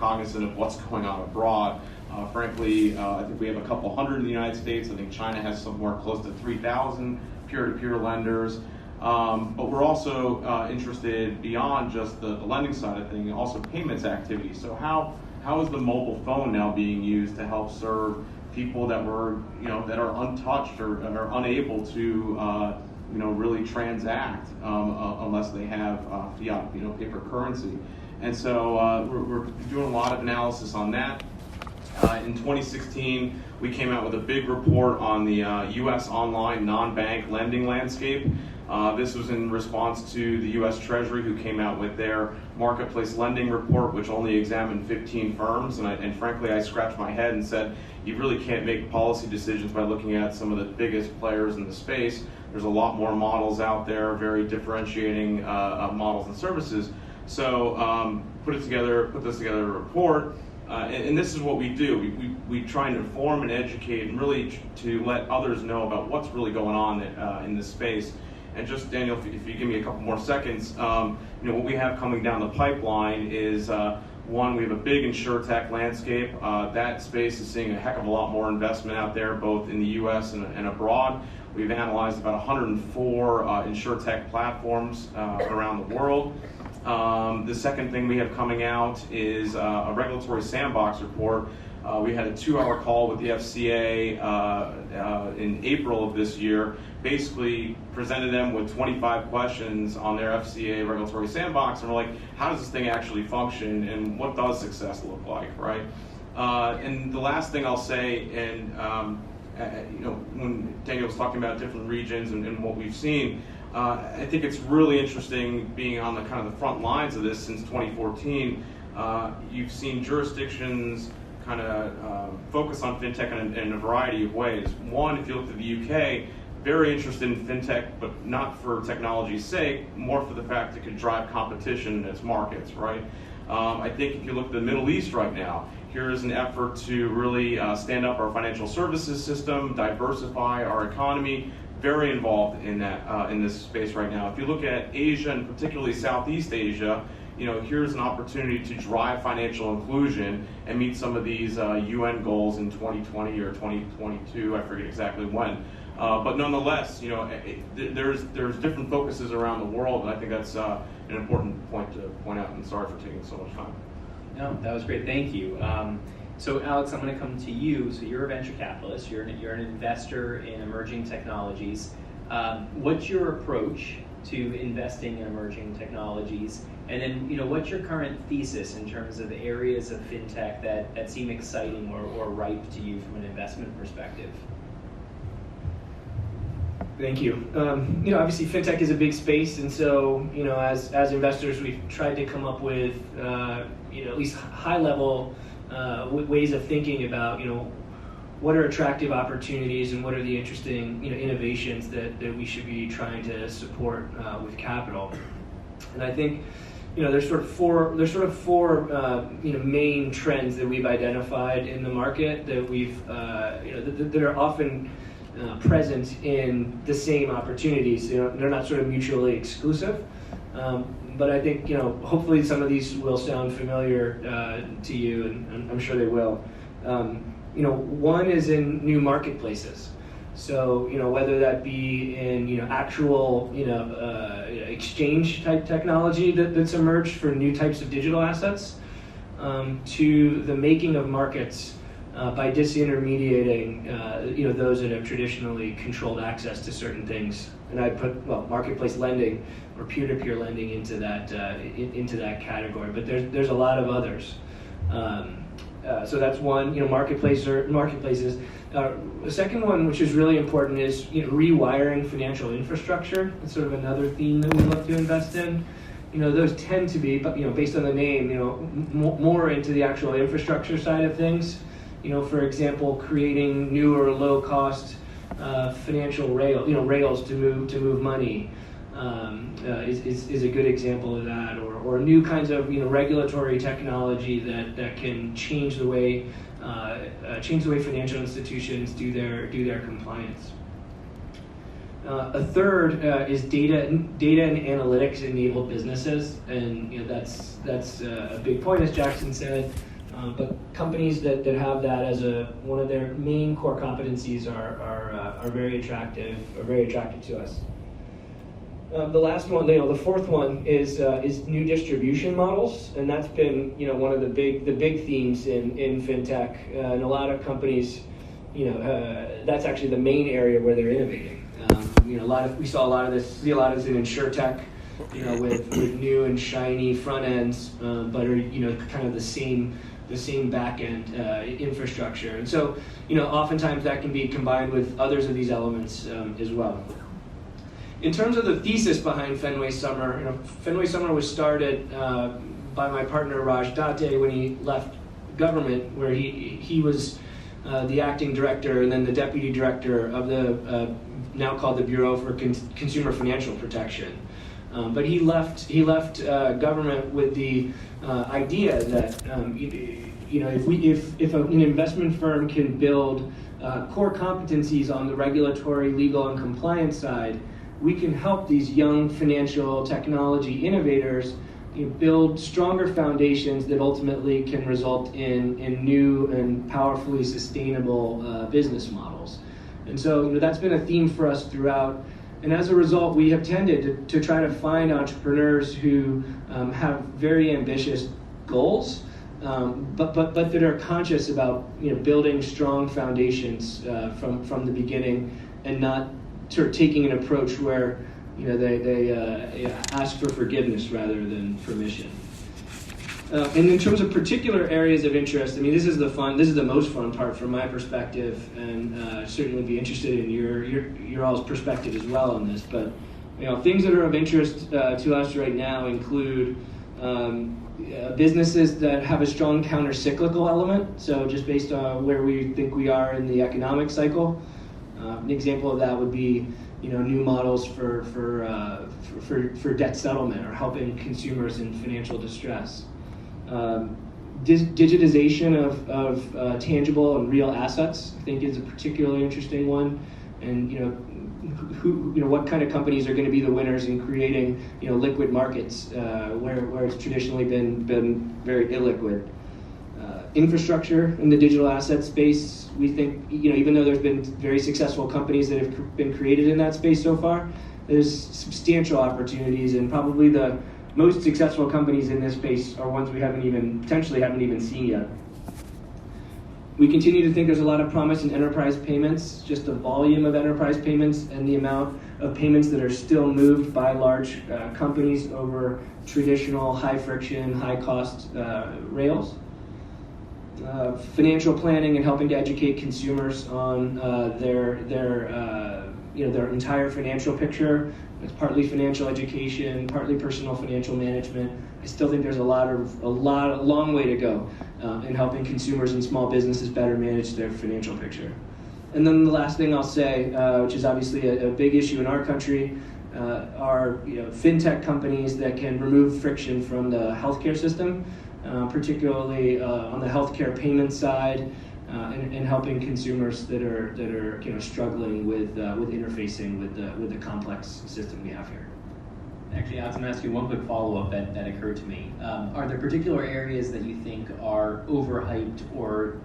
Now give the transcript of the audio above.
cognizant of what's going on abroad. Frankly, I think we have a couple hundred in the United States. I think China has somewhere close to 3,000 peer-to-peer lenders. But we're also interested beyond just the lending side of things, also payments activity. So how is the mobile phone now being used to help serve people that that are untouched or are unable to really transact unless they have fiat, paper currency? And so we're doing a lot of analysis on that. In 2016, we came out with a big report on the U.S. online non-bank lending landscape. This was in response to the U.S. Treasury, who came out with their marketplace lending report, which only examined 15 firms. And frankly, I scratched my head and said, you really can't make policy decisions by looking at some of the biggest players in the space. There's a lot more models out there, very differentiating models and services. So put this together a report. And this is what we do. We try and inform and educate and really to let others know about what's really going on in this space. And just, Daniel, if you give me a couple more seconds, what we have coming down the pipeline is, one, we have a big insurtech landscape. That space is seeing a heck of a lot more investment out there, both in the U.S. and abroad. We've analyzed about 104 insurtech platforms around the world. The second thing we have coming out is a regulatory sandbox report. We had a 2-hour call with the FCA in April of this year, basically presented them with 25 questions on their FCA regulatory sandbox, and we're like, how does this thing actually function, and what does success look like, right? And the last thing I'll say, and when Daniel was talking about different regions and what we've seen, I think it's really interesting being on the kind of the front lines of this since 2014. You've seen jurisdictions kind of focus on fintech in a variety of ways. One, if you look at the UK, very interested in fintech, but not for technology's sake, more for the fact it could drive competition in its markets, right? I think if you look at the Middle East right now, here is an effort to really stand up our financial services system, diversify our economy, very involved in that in this space right now. If you look at Asia, and particularly Southeast Asia, here's an opportunity to drive financial inclusion and meet some of these UN goals in 2020 or 2022, I forget exactly when. But nonetheless, there's different focuses around the world, and I think that's an important point to point out, and sorry for taking so much time. No, that was great, thank you. So Alex, I'm going to come to you. So you're a venture capitalist, you're an investor in emerging technologies. What's your approach to investing in emerging technologies? And then, what's your current thesis in terms of areas of fintech that seem exciting or ripe to you from an investment perspective? Thank you. Obviously fintech is a big space, and so, as investors, we've tried to come up with, at least high-level ways of thinking about, what are attractive opportunities and what are the interesting, innovations that we should be trying to support with capital. And I think, there's sort of four main trends that we've identified in the market that we've that are often present in the same opportunities. They're not sort of mutually exclusive. But I think, hopefully some of these will sound familiar to you, and I'm sure they will. One is in new marketplaces. So, whether that be in, actual, exchange type technology that's emerged for new types of digital assets, to the making of markets by disintermediating, those that have traditionally controlled access to certain things. And I'd put, marketplace lending or peer-to-peer lending into that category. But there's a lot of others. So that's one, marketplaces. The second one, which is really important, is rewiring financial infrastructure. It's sort of another theme that we look to invest in. Those tend to be, based on the name, more into the actual infrastructure side of things. For example, creating newer low-cost financial rails to move money is a good example of that, or new kinds of regulatory technology that can change the way financial institutions do their compliance. A third is data and analytics enabled businesses, and that's a big point, as Jackson said. But companies that have that as one of their main core competencies are very attractive to us. The last one, the fourth one is new distribution models, and that's been one of the big themes in fintech, and a lot of companies, that's actually the main area where they're innovating. We see a lot of this in insurtech, with new and shiny front ends, but are kind of the same back end infrastructure, and so oftentimes that can be combined with others of these elements as well. In terms of the thesis behind Fenway Summer, Fenway Summer was started by my partner Raj Date when he left government, where he was the acting director and then the deputy director of the now called the Bureau for Consumer Financial Protection. But he left government with the idea that if an investment firm can build core competencies on the regulatory, legal, and compliance side, we can help these young financial technology innovators build stronger foundations that ultimately can result in new and powerfully sustainable business models. And so that's been a theme for us throughout. And as a result, we have tended to try to find entrepreneurs who have very ambitious goals, but that are conscious about building strong foundations from the beginning, and not sort of taking an approach where they ask for forgiveness rather than permission. And in terms of particular areas of interest, this is the most fun part from my perspective, and certainly be interested in your all's perspective as well on this. But things that are of interest to us right now include businesses that have a strong counter-cyclical element. So just based on where we think we are in the economic cycle. An example of that would be, new models for debt settlement or helping consumers in financial distress. Digitization of tangible and real assets, I think, is a particularly interesting one. And what kind of companies are going to be the winners in creating liquid markets where it's traditionally been very illiquid. Infrastructure in the digital asset space, we think, even though there's been very successful companies that have been created in that space so far, there's substantial opportunities, and probably the most successful companies in this space are ones we potentially haven't even seen yet. We continue to think there's a lot of promise in enterprise payments, just the volume of enterprise payments and the amount of payments that are still moved by large companies over traditional high-friction, high-cost rails. Financial planning and helping to educate consumers on their entire financial picture. It's partly financial education, partly personal financial management. I still think there's a long way to go in helping consumers and small businesses better manage their financial picture. And then the last thing I'll say, which is obviously a big issue in our country, are fintech companies that can remove friction from the healthcare system. Particularly on the healthcare payment side, and helping consumers that are struggling with interfacing with the complex system we have here. Actually, Alex, I'm going to ask you one quick follow-up that occurred to me. Are there particular areas that you think are overhyped or